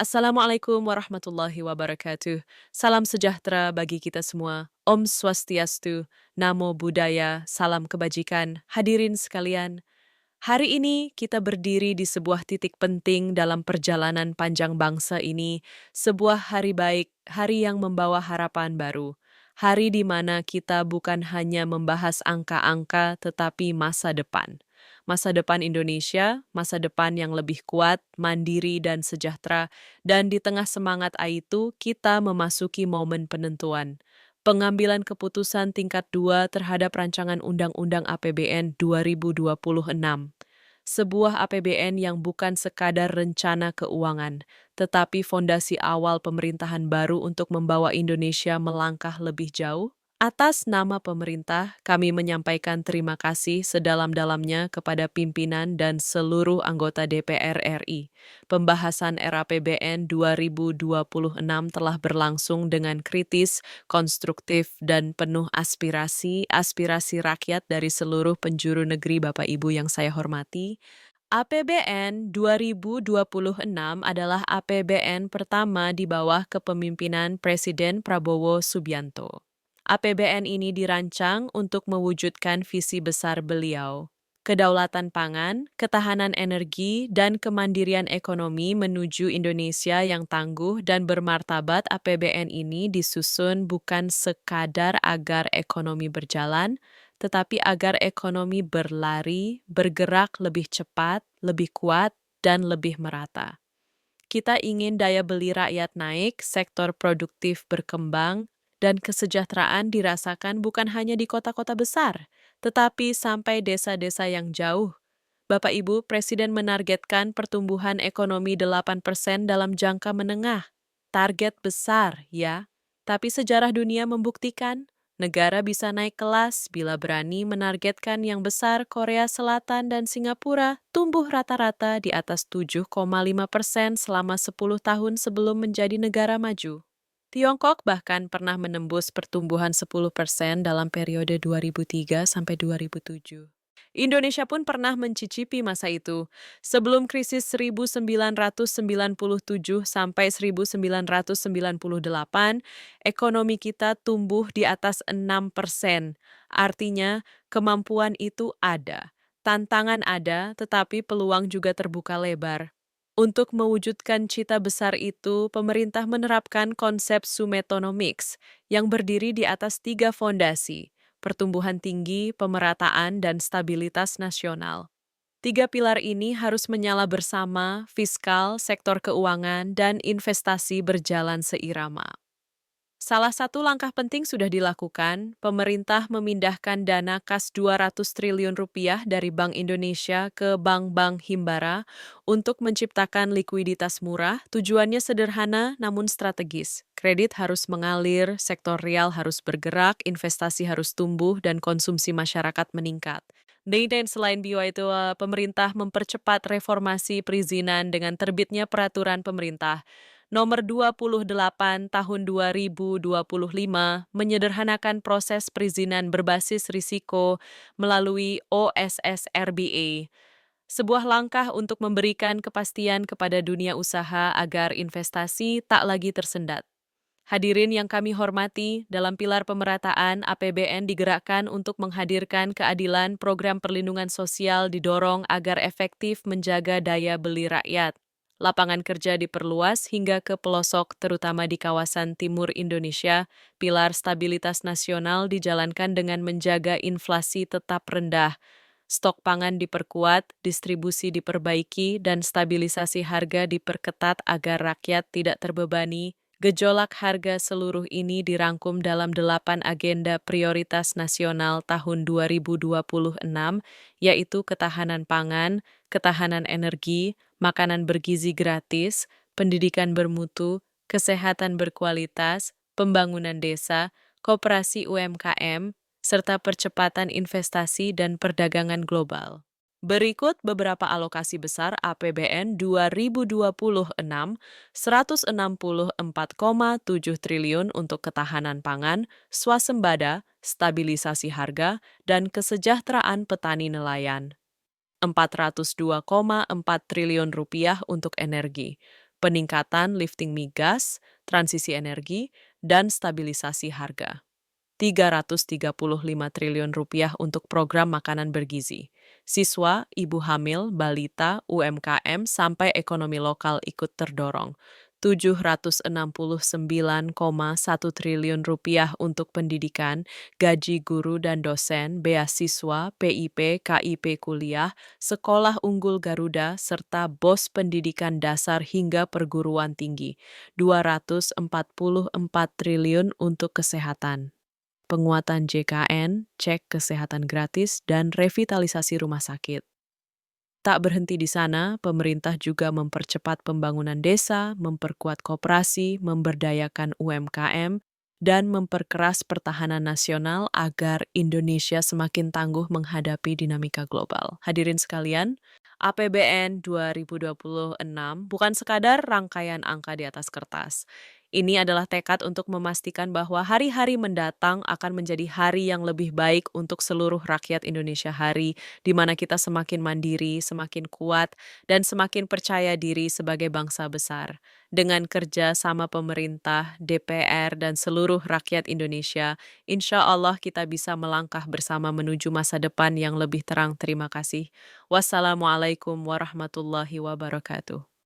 Assalamualaikum warahmatullahi wabarakatuh. Salam sejahtera bagi kita semua. Om Swastiastu, Namo Buddhaya, salam kebajikan. Hadirin sekalian, hari ini kita berdiri di sebuah titik penting dalam perjalanan panjang bangsa ini, sebuah hari baik, hari yang membawa harapan baru. Hari di mana kita bukan hanya membahas angka-angka, tetapi masa depan. Masa depan Indonesia, masa depan yang lebih kuat, mandiri, dan sejahtera. Dan di tengah semangat itu, kita memasuki momen penentuan. Pengambilan keputusan tingkat 2 terhadap rancangan Undang-Undang APBN 2026. Sebuah APBN yang bukan sekadar rencana keuangan, tetapi fondasi awal pemerintahan baru untuk membawa Indonesia melangkah lebih jauh. Atas nama pemerintah, kami menyampaikan terima kasih sedalam-dalamnya kepada pimpinan dan seluruh anggota DPR RI. Pembahasan RAPBN 2026 telah berlangsung dengan kritis, konstruktif, dan penuh aspirasi rakyat dari seluruh penjuru negeri Bapak Ibu yang saya hormati. APBN 2026 adalah APBN pertama di bawah kepemimpinan Presiden Prabowo Subianto. APBN ini dirancang untuk mewujudkan visi besar beliau, kedaulatan pangan, ketahanan energi, dan kemandirian ekonomi menuju Indonesia yang tangguh dan bermartabat. APBN ini disusun bukan sekadar agar ekonomi berjalan, tetapi agar ekonomi berlari, bergerak lebih cepat, lebih kuat, dan lebih merata. Kita ingin daya beli rakyat naik, sektor produktif berkembang, dan kesejahteraan dirasakan bukan hanya di kota-kota besar, tetapi sampai desa-desa yang jauh. Bapak Ibu, Presiden menargetkan pertumbuhan ekonomi 8% dalam jangka menengah. Target besar, ya. Tapi sejarah dunia membuktikan negara bisa naik kelas bila berani menargetkan yang besar. Korea Selatan dan Singapura tumbuh rata-rata di atas 7,5% selama 10 tahun sebelum menjadi negara maju. Tiongkok bahkan pernah menembus pertumbuhan 10% dalam periode 2003 sampai 2007. Indonesia pun pernah mencicipi masa itu. Sebelum krisis 1997 sampai 1998, ekonomi kita tumbuh di atas 6%. Artinya, kemampuan itu ada. Tantangan ada, tetapi peluang juga terbuka lebar. Untuk mewujudkan cita besar itu, pemerintah menerapkan konsep Sumetonomics yang berdiri di atas 3 fondasi: pertumbuhan tinggi, pemerataan, dan stabilitas nasional. 3 pilar ini harus menyala bersama, fiskal, sektor keuangan, dan investasi berjalan seirama. Salah satu langkah penting sudah dilakukan, pemerintah memindahkan dana kas 200 triliun rupiah dari Bank Indonesia ke bank-bank himbara untuk menciptakan likuiditas murah. Tujuannya sederhana namun strategis. Kredit harus mengalir, sektor real harus bergerak, investasi harus tumbuh, dan konsumsi masyarakat meningkat. Dan selain BIO itu, pemerintah mempercepat reformasi perizinan dengan terbitnya peraturan pemerintah Nomor 28 Tahun 2025 menyederhanakan proses perizinan berbasis risiko melalui OSSRBA, sebuah langkah untuk memberikan kepastian kepada dunia usaha agar investasi tak lagi tersendat. Hadirin yang kami hormati, dalam pilar pemerataan, APBN digerakkan untuk menghadirkan keadilan. Program perlindungan sosial didorong agar efektif menjaga daya beli rakyat. Lapangan kerja diperluas hingga ke pelosok, terutama di kawasan timur Indonesia. Pilar stabilitas nasional dijalankan dengan menjaga inflasi tetap rendah. Stok pangan diperkuat, distribusi diperbaiki, dan stabilisasi harga diperketat agar rakyat tidak terbebani. Gejolak harga seluruh ini dirangkum dalam 8 agenda prioritas nasional tahun 2026, yaitu ketahanan pangan, ketahanan energi, makanan bergizi gratis, pendidikan bermutu, kesehatan berkualitas, pembangunan desa, koperasi UMKM, serta percepatan investasi dan perdagangan global. Berikut beberapa alokasi besar APBN 2026, 164,7 triliun untuk ketahanan pangan, swasembada, stabilisasi harga, dan kesejahteraan petani nelayan. 402,4 triliun rupiah untuk energi, peningkatan lifting migas, transisi energi, dan stabilisasi harga. Rp335 triliun untuk program makanan bergizi. Siswa, ibu hamil, balita, UMKM, sampai ekonomi lokal ikut terdorong. Rp769,1 triliun untuk pendidikan, gaji guru dan dosen, beasiswa, PIP, KIP kuliah, sekolah unggul Garuda, serta BOS pendidikan dasar hingga perguruan tinggi. Rp244 triliun untuk kesehatan, penguatan JKN, cek kesehatan gratis, dan revitalisasi rumah sakit. Tak berhenti di sana, pemerintah juga mempercepat pembangunan desa, memperkuat koperasi, memberdayakan UMKM, dan memperkeras pertahanan nasional agar Indonesia semakin tangguh menghadapi dinamika global. Hadirin sekalian, APBN 2026 bukan sekadar rangkaian angka di atas kertas. Ini adalah tekad untuk memastikan bahwa hari-hari mendatang akan menjadi hari yang lebih baik untuk seluruh rakyat Indonesia, hari di mana kita semakin mandiri, semakin kuat, dan semakin percaya diri sebagai bangsa besar. Dengan kerja sama pemerintah, DPR, dan seluruh rakyat Indonesia, insya Allah kita bisa melangkah bersama menuju masa depan yang lebih terang. Terima kasih. Wassalamualaikum warahmatullahi wabarakatuh.